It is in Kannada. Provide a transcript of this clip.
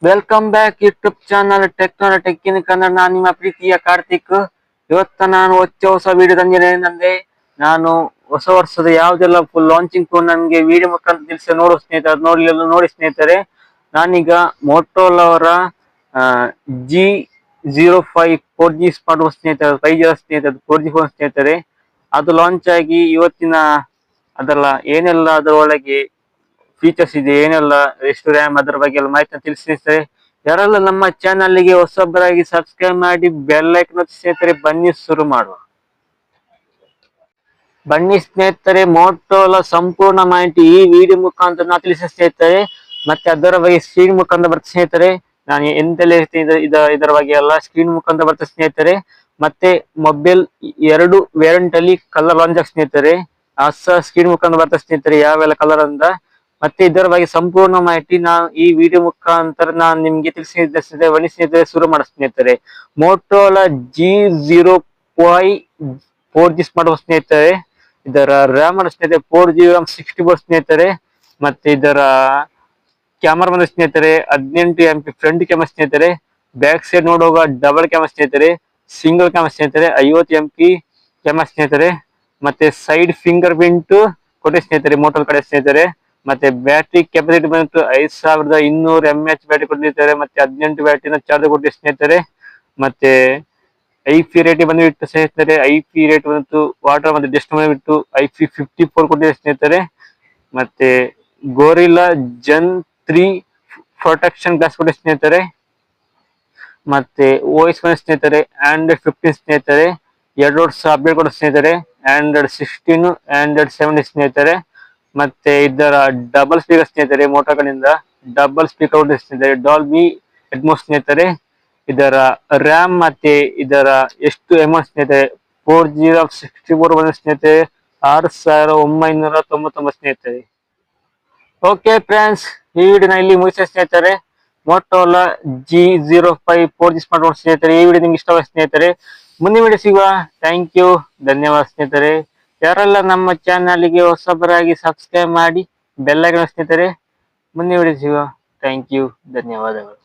Welcome back YouTube channel tech in Kannada. ನಾನು ನಿಮ್ಮ ಪ್ರೀತಿಯ ಕಾರ್ತಿಕ್. ಇವತ್ತ ನಾನು ಹೊಸ ವಿಡಿಯೋ ತಂದಿದ್ದೇನೆ. ನಾನು ಹೊಸ ವರ್ಷದ ಯಾವ್ದೆಲ್ಲ ಫುಲ್ ಲಾಂಚಿಂಗ್ ಫೋನ್ ನನಗೆ ವಿಡಿಯೋ ಮುಖಾಂತರ ತಿಳಿಸಿ ನೋಡುವ ಸ್ನೇಹಿತರೆ, ನೋಡಿ ಸ್ನೇಹಿತರೆ. ನಾನೀಗ ಮೋಟೋರೋಲಾ ಅವರ G05 4G ಸ್ಮಾರ್ಟ್ ಫೋನ್ ಸ್ನೇಹಿತರೆ, 5G ಸ್ನೇಹಿತರೆ, 4G ಫೋನ್ ಸ್ನೇಹಿತರೆ. ಅದು ಲಾಂಚ್ ಆಗಿ ಇವತ್ತಿನ ಅದೆಲ್ಲ ಏನೆಲ್ಲ ಅದರ ಒಳಗೆ ಫೀಚರ್ಸ್ ಇದೆ, ಏನೆಲ್ಲ ಎಷ್ಟು ರ್ಯಾಮ್, ಅದರ ಬಗ್ಗೆ ಎಲ್ಲ ಮಾಹಿತಿ ತಿಳಿಸ್ತಾರೆ. ಯಾರೆಲ್ಲ ನಮ್ಮ ಚಾನಲ್ಗೆ ಹೊಸಬರಾಗಿ ಸಬ್ಸ್ಕ್ರೈಬ್ ಮಾಡಿ ಬೆಲ್ ಐಕನ್ ಒತ್ತಿ ಸ್ನೇಹಿತರೆ. ಬನ್ನಿ ಶುರು ಮಾಡುವ. ಬನ್ನಿ ಸ್ನೇಹಿತರೆ, ಮೋಟೋರೋಲಾ ಸಂಪೂರ್ಣ ಮಾಹಿತಿ ಈ ವಿಡಿಯೋ ಮುಖಾಂತರ ನಾವು ತಿಳಿಸ ಸ್ನೇಹಿತರೆ. ಮತ್ತೆ ಅದರ ಬಗ್ಗೆ ಸ್ಕ್ರೀನ್ ಮುಖಾಂತರ ಬರ್ತದೆ ಸ್ನೇಹಿತರೆ. ನಾನು ಎಂತೆಲ್ಲ ಹೇಳ್ತೀನಿ ಇದರ ಬಗ್ಗೆ ಎಲ್ಲ ಸ್ಕ್ರೀನ್ ಮುಖಾಂತರ ಬರ್ತದೆ ಸ್ನೇಹಿತರೆ. ಮತ್ತೆ ಮೊಬೈಲ್ ಎರಡು ವೇರಿಯಂಟ್ ಅಲ್ಲಿ ಕಲರ್ ಲಾಂಚ್ ಆಗ ಸ್ನೇಹಿತರೆ. ಸ್ಕ್ರೀನ್ ಮುಖಾಂತರ ಬರ್ತದೆ ಸ್ನೇಹಿತರೆ, ಯಾವೆಲ್ಲ ಕಲರ್ ಅಂತ. ಮತ್ತೆ ಇದರ ಬಗ್ಗೆ ಸಂಪೂರ್ಣ ಮಾಹಿತಿ ನಾನು ಈ ವಿಡಿಯೋ ಮುಖಾಂತರ ನಾನು ನಿಮ್ಗೆ ತಿಳಿಸಿದ್ದೆ. ಬನ್ನಿ ಸ್ನೇಹಿತರೆ, ಶುರು ಮಾಡ ಸ್ನೇಹಿತರೆ. Motorola G05 4G smart phone ಸ್ನೇಹಿತರೆ. ಇದರ ರ್ಯಾಮ್ ಸ್ನೇಹಿತರೆ 4GB RAM 64 ಸ್ನೇಹಿತರೆ. ಮತ್ತೆ ಇದರ ಕ್ಯಾಮರಾ ಬಂದ ಸ್ನೇಹಿತರೆ 18MP ಫ್ರಂಟ್ ಕ್ಯಾಮರಾ ಸ್ನೇಹಿತರೆ. ಬ್ಯಾಕ್ ಸೈಡ್ ನೋಡುವಾಗ ಡಬಲ್ ಕ್ಯಾಮರಾ ಸ್ನೇಹಿತರೆ, ಸಿಂಗಲ್ ಕ್ಯಾಮರಾ ಸ್ನೇಹಿತರೆ, 50MP ಕ್ಯಾಮರಾ ಸ್ನೇಹಿತರೆ. ಮತ್ತೆ ಸೈಡ್ ಫಿಂಗರ್ ಪ್ರಿಂಟ್ ಕೊಟ್ಟೆ ಸ್ನೇಹಿತರೆ ಮೋಟೋಲ್ ಕಡೆ ಸ್ನೇಹಿತರೆ. ಮತ್ತೆ ಬ್ಯಾಟ್ರಿ ಕೆಪಾಸಿಟಿ ಬಂದು 5200 mAh ಬ್ಯಾಟ್ರಿ ಕೊಟ್ಟಿದ್ದಾರೆ. ಮತ್ತೆ 18 ವ್ಯಾಟಿನ ಚಾರ್ಜರ್ ಕೊಟ್ಟಿದೆ ಸ್ನೇಹಿತರೆ. ಮತ್ತೆ IP ರೇಟ್ ಬಂದ್ಬಿಟ್ಟು ಸ್ನೇಹಿತರೆ, IP ರೇಟ್ ಬಂತು ವಾಟರ್ ಮತ್ತೆ ಡಸ್ಟ್ ಬಂದ್ಬಿಟ್ಟು IP54 ಕೊಟ್ಟಿದೆ ಸ್ನೇಹಿತರೆ. ಮತ್ತೆ ಗೋರಿಲ್ಲಾ ಜನ್ 3 ಪ್ರೊಟೆಕ್ಷನ್ ಗ್ಲಾಸ್ ಕೊಟ್ಟಿದೆ ಸ್ನೇಹಿತರೆ. ಮತ್ತೆ OS ಬಂದ ಸ್ನೇಹಿತರೆ Android 15 ಸ್ನೇಹಿತರೆ. 2 ವರ್ಷ ಅಪ್ಡೇಟ್ ಕೊಡ ಸ್ನೇಹಿತರೆ. Android 16, Android 17 ಸ್ನೇಹಿತರೆ. ಮತ್ತೆ ಇದರ ಡಬಲ್ ಸ್ಪೀಕರ್ ಸ್ನೇಹಿತರೆ, ಮೋಟೋ ಕಡೆಯಿಂದ ಡಬಲ್ ಸ್ಪೀಕರ್ ಸ್ನೇಹಿತರೆ, ಡಾಲ್ಬಿ ಅಟ್ಮೋಸ್ ಸ್ನೇಹಿತರೆ. ಇದರ ರ್ಯಾಮ್ ಮತ್ತೆ ಇದರ ಎಷ್ಟು ಅಮೌಂಟ್ ಸ್ನೇಹಿತರೆ, 4GB 64 ಬಂದ ಸ್ನೇಹಿತರೆ, 6999 ಸ್ನೇಹಿತರೆ. ಓಕೆ ಫ್ರೆಂಡ್ಸ್, ಈ ವಿಡಿಯೋನ ಇಲ್ಲಿ ಮುಗಿಸ ಸ್ನೇಹಿತರೆ. Motorola G05 4G smart phone ಸ್ನೇಹಿತರೆ. ಈ ವಿಡಿಯೋ ನಿಮ್ಗೆ ಇಷ್ಟವಾದ ಸ್ನೇಹಿತರೆ. ಮುಂದಿನ ವಿಡಿಯೋ ಸಿಗುವ. ಥ್ಯಾಂಕ್ ಯು, ಧನ್ಯವಾದ ಸ್ನೇಹಿತರೆ. ಯಾರೆಲ್ಲ ನಮ್ಮ ಚಾನಲ್ಗೆ ಹೊಸಬರಾಗಿ ಸಬ್ಸ್ಕ್ರೈಬ್ ಮಾಡಿ ಬೆಲ್ ಐಕಾನ್ ಸ್ನೇಹಿತರೆ. ಮುಂದಿನ ವಿಡಿಯೋ ಸಿಗುವ. ಥ್ಯಾಂಕ್ ಯು, ಧನ್ಯವಾದಗಳು.